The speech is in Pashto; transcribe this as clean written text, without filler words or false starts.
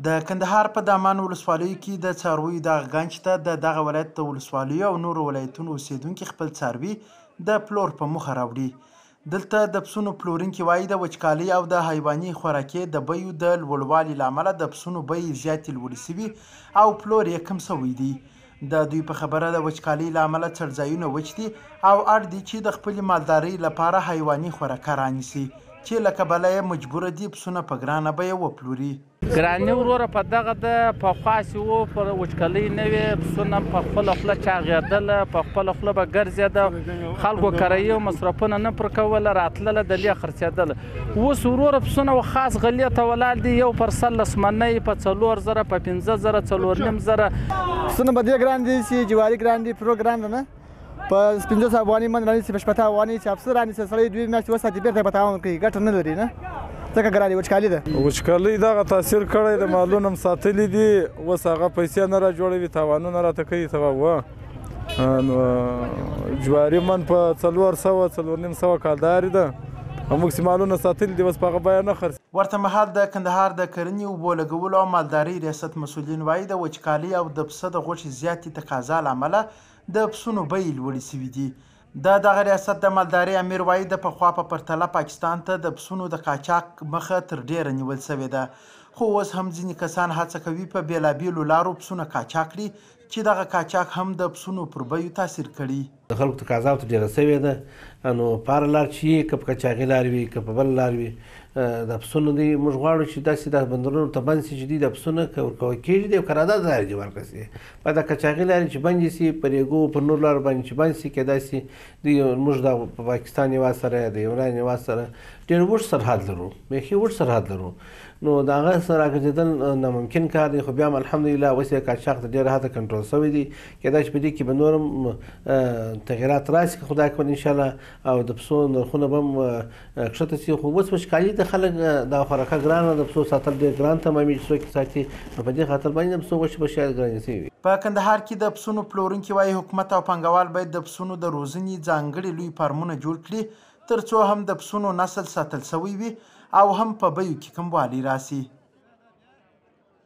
د کندهار په دامان ولسوالیو کې د څارویو دغه ګنج ته د دغه ولایت د ولسوالیو او نورو ولایتونو اوسیدونکي خپل څاروي د پلور په موخه راوړي. دلته د پسونو پلورونکي وایي د وچکالۍ او د حیواني خوراکۍ د بیو د لوړوالي له امله د پسونو بیې زیاتې لوړې سوي او پلور یې کم سوی دی. د دوی په خبره د وچکالۍ له امله څړځایونه وچ دي او اړ دي چې د خپلې مالدارۍ لپاره حیواني خوراکه رانیسي چې له کبله یې مجبوره دي پسونه په ګرانه بیه وپلوري. ګراني وروره په دغه د پخوا چې و پر وچکالۍ نه وې پسونه په خپله خوله چاغېدله په خپله خوله به ګرځېده خلکو کرایي او مصرفونه نه پر کوله راتلله دلې خرڅېدله. اوس وروره پسونه خاص غلې ته ولاړ دي یو پر 13 منۍ په 4000 په 15000 4.5 پسونه به دې ګران دي چې جواري ګران دي پرو ګران ده نه په 500 افغاني من رانیسي په 60 افغاني چې افسر رانیسي سړی 2 میاشتې وساتي بېرته په تاوان کوي ګټه نه لري نه ځکه ګرانې وچکالي ده. وچکالۍ دغه تاثیر کړی د مالونه هم ساتلي دي اوس هغه پیسې نه را جوړوي تاوانونه راته کوي ته نو جواري من په 400 4.5 کالداري ده او موږ چې مالونه ساتلي دي اوس په هغه بیه نه خرڅ. ورته مهال د کندهار د کرنې اوبو لګولو او مالدارۍ ریاست مسؤلین وایي د وچکالۍ او د پسه د غوښې زیاتې تقاضا له امله د پسونو بیې لوړې سوي دي. د دغه ریاست د مالدارۍ امیر وایي د پخوا په پرتله پاکستان ته د پسونو د قاچاق مخه تر ډیره نیول سوې ده خو اوس هم ځینې کسان هڅه کوي په بېلابېلو لارو پسونه قاچاق کړي چې دغه قاچاق هم د پسونو پر بیو تاثیر کړي. د خلکو تقاضا ورته ډېره سوې ده نو په هره لار چې که په قاچاقي لار وي که په بله لار وي د پسونو دی موږ غواړو چې داسې د بندرونو ته بند شي چې دوی د پسونه که ورکول کېږي دی او قرارداد لارې دې ورکړه سي په د قاچاقي لارې چې بندې سي په ریګو په نورو لارو باندې چې بند سي کېدای سي دوی موږ د په پاکستان هېواد سره د عمران هېواد سره ډېر اوږد سرحد لرو بیخي اوږد سرحد لرو نو د هغه سره راګرځېدل ناممکن کار دی خو بیا هم الحمدلله اوس یې قاچاق ته ډېره حده کنټرول سوی دی کېدای شي په دې کې به نور هم تغیرات راسي که خدای کول انشاءالله او د پسو نرخونه به هم کښته سي خو اوس وچکالي د خلک دا خوراکه ګرانه د پسو ساتل ډېر ګران تمامېږي چې څوک یې ساتي نو په دې خاطر باندې د پسو غوښې به شاید ګرانې سوي وي. په کندهار کې د پسونو پلورونکي وایي حکومت او پانګوال باید د پسونو د روزنې ځانګړي لوی فارمونه جوړ کړي تر څو هم د پسونو نسل ساتل سوی وي او هم په بیو کې کموالی راسي.